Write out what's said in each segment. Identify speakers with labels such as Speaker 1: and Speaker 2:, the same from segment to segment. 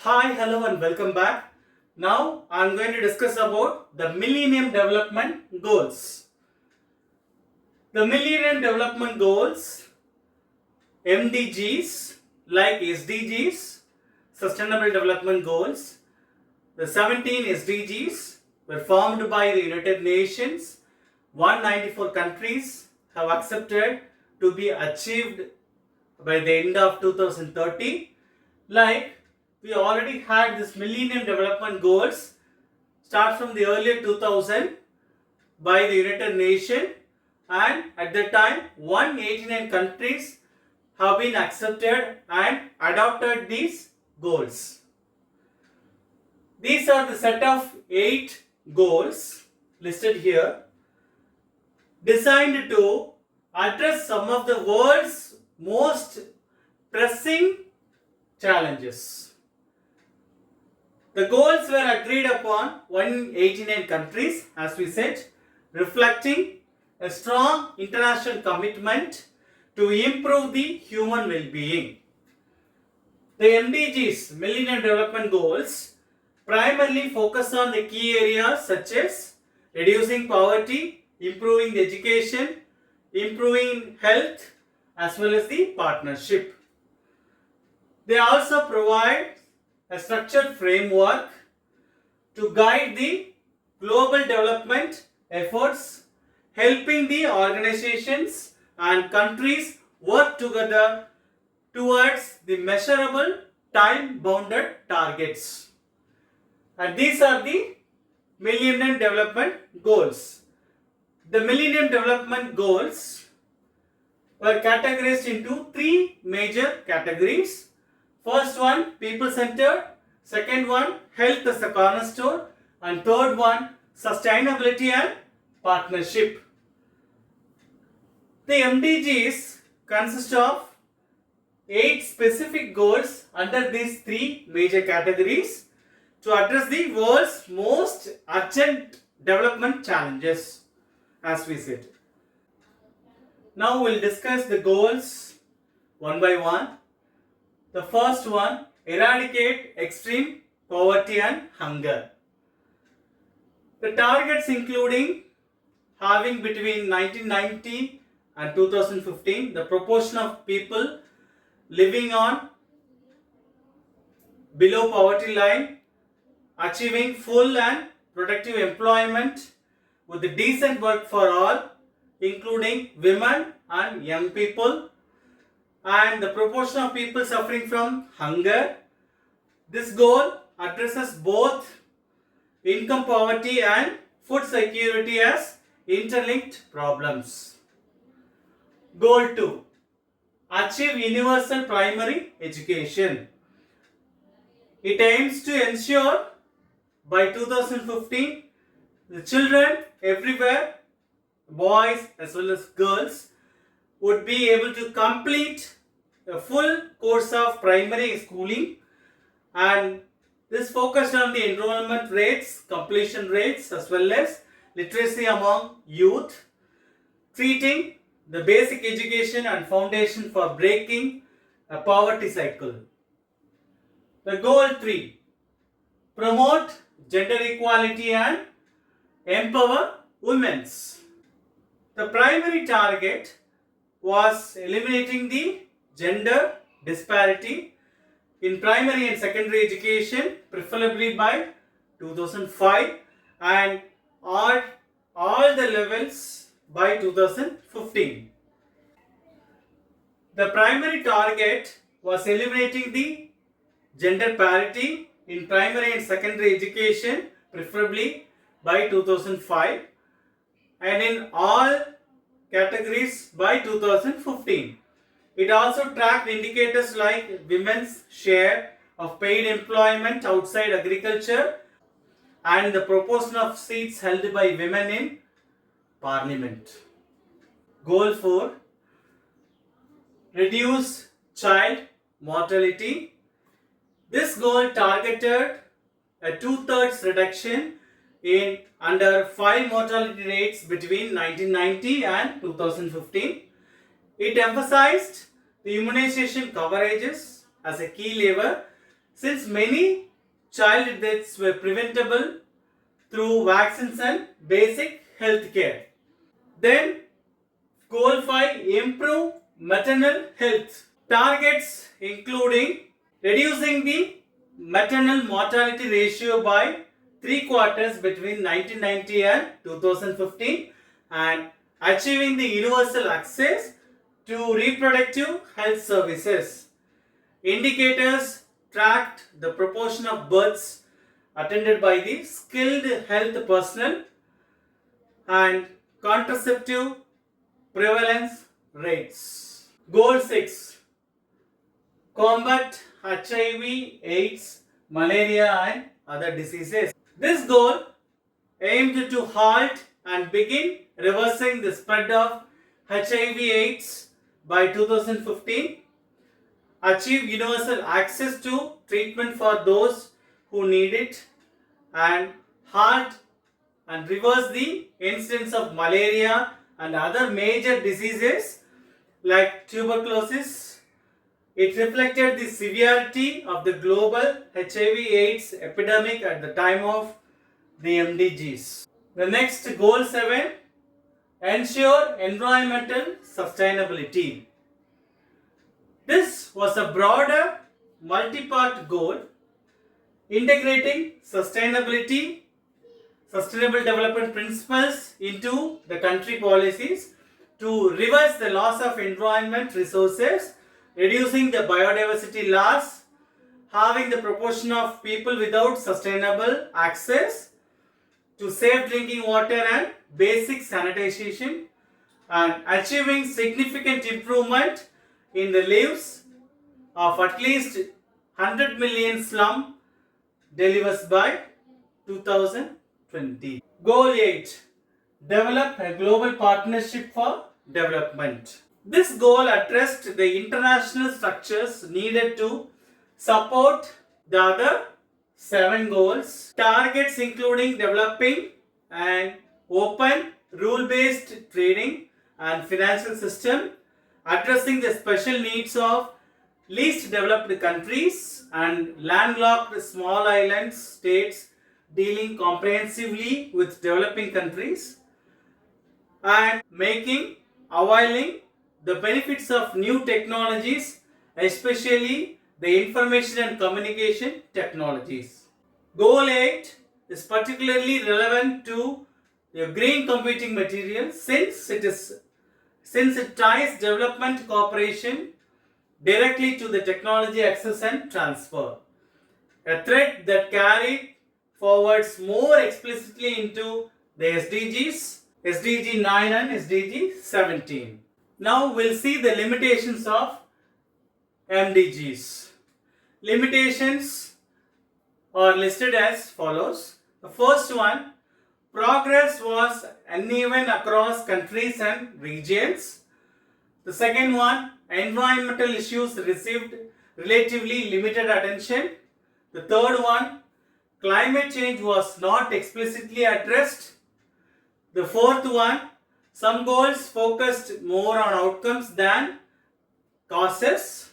Speaker 1: Hi, hello and welcome back. Now I am going to discuss about the Millennium Development Goals. The Millennium Development Goals, MDGs, like SDGs, Sustainable Development Goals, the 17 SDGs were formed by the United Nations. 194 countries have accepted to be achieved by the end of 2030. Like we already had this Millennium Development Goals start from the earlier 2000 by the United Nations, and at that time 189 countries have been accepted and adopted these goals. These are the set of 8 goals listed here, designed to address some of the world's most pressing challenges. The goals were agreed upon 189 countries, as we said, reflecting a strong international commitment to improve the human well-being. The MDGs, Millennium Development Goals, primarily focus on the key areas such as reducing poverty, improving the education, improving health, as well as the partnership. They also provide a structured framework to guide the global development efforts, helping the organizations and countries work together towards the measurable time-bounded targets. And these are the Millennium Development Goals. The Millennium Development Goals were categorized into 3 major categories. First one, people-centered. Second one, health as a cornerstone. And third one, sustainability and partnership. The MDGs consist of 8 specific goals under these 3 major categories to address the world's most urgent development challenges, as we said. Now we'll discuss the goals one by one. The first one, eradicate extreme poverty and hunger. The targets including having between 1990 and 2015 the proportion of people living on below poverty line, achieving full and productive employment with decent work for all, including women and young people, and the proportion of people suffering from hunger. This goal addresses both income poverty and food security as interlinked problems. Goal 2. Achieve universal primary education. It aims to ensure by 2015 the children everywhere, boys as well as girls, would be able to complete a full course of primary schooling, and this focused on the enrollment rates, completion rates, as well as literacy among youth, treating the basic education and foundation for breaking a poverty cycle. The goal 3. Promote gender equality and empower women. The primary target was eliminating the gender disparity in primary and secondary education, preferably by 2005, and all the levels by 2015. The primary target was eliminating the gender parity in primary and secondary education, preferably by 2005, and in all categories by 2015. It also tracked indicators like women's share of paid employment outside agriculture and the proportion of seats held by women in parliament. Goal 4. Reduce child mortality. This goal targeted a 2/3 reduction in under 5 mortality rates between 1990 and 2015. It emphasized the immunization coverages as a key lever, since many child deaths were preventable through vaccines and basic health care. Then goal 5, improve maternal health. Targets including reducing the maternal mortality ratio by 3 quarters between 1990 and 2015 and achieving the universal access to reproductive health services. Indicators tracked the proportion of births attended by the skilled health personnel and contraceptive prevalence rates. Goal 6, combat HIV, AIDS, malaria and other diseases. This goal aimed to halt and begin reversing the spread of HIV AIDS by 2015, achieve universal access to treatment for those who need it, and halt and reverse the incidence of malaria and other major diseases like tuberculosis. It reflected the severity of the global HIV/AIDS epidemic at the time of the MDGs. The next goal 7, ensure environmental sustainability. This was a broader multi-part goal integrating sustainable development principles into the country policies to reverse the loss of environment resources, reducing the biodiversity loss, halving the proportion of people without sustainable access to safe drinking water and basic sanitation, and achieving significant improvement in the lives of at least 100 million slum dwellers by 2020. Goal 8, develop a global partnership for development. This goal addressed the international structures needed to support the other 7 goals. Targets including developing an open, rule-based trading and financial system, addressing the special needs of least developed countries and landlocked small island states, dealing comprehensively with developing countries, and availing the benefits of new technologies, especially the information and communication technologies. Goal 8 is particularly relevant to the green computing material since it ties development cooperation directly to the technology access and transfer, a thread that carried forwards more explicitly into the SDGs, SDG 9 and SDG 17. Now we'll see the limitations of MDGs. Limitations are listed as follows. The first one, progress was uneven across countries and regions. The second one, environmental issues received relatively limited attention. The third one, climate change was not explicitly addressed. The fourth one, some goals focused more on outcomes than causes.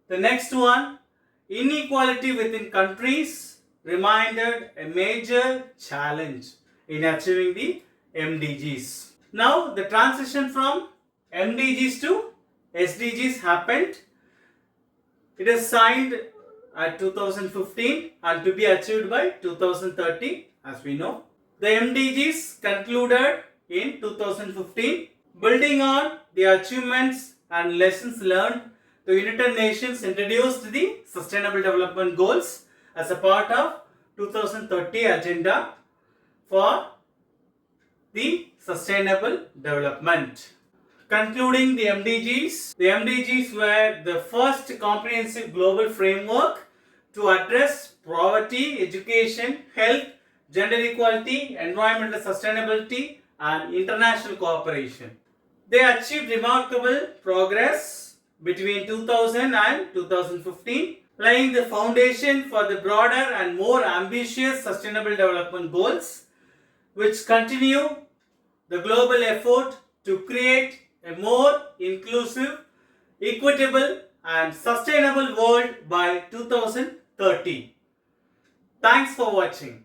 Speaker 1: The next one, inequality within countries remained a major challenge in achieving the MDGs. Now the transition from MDGs to SDGs happened. It is signed at 2015 and to be achieved by 2030, as we know. The MDGs concluded in 2015. Building on the achievements and lessons learned, the United Nations introduced the Sustainable Development Goals as a part of 2030 agenda for the sustainable development. Concluding the MDGs were the first comprehensive global framework to address poverty, education, health, gender equality, environmental sustainability and international cooperation. They achieved remarkable progress between 2000 and 2015, laying the foundation for the broader and more ambitious Sustainable Development Goals, which continue the global effort to create a more inclusive, equitable and sustainable world by 2030. 2030. Thanks for watching.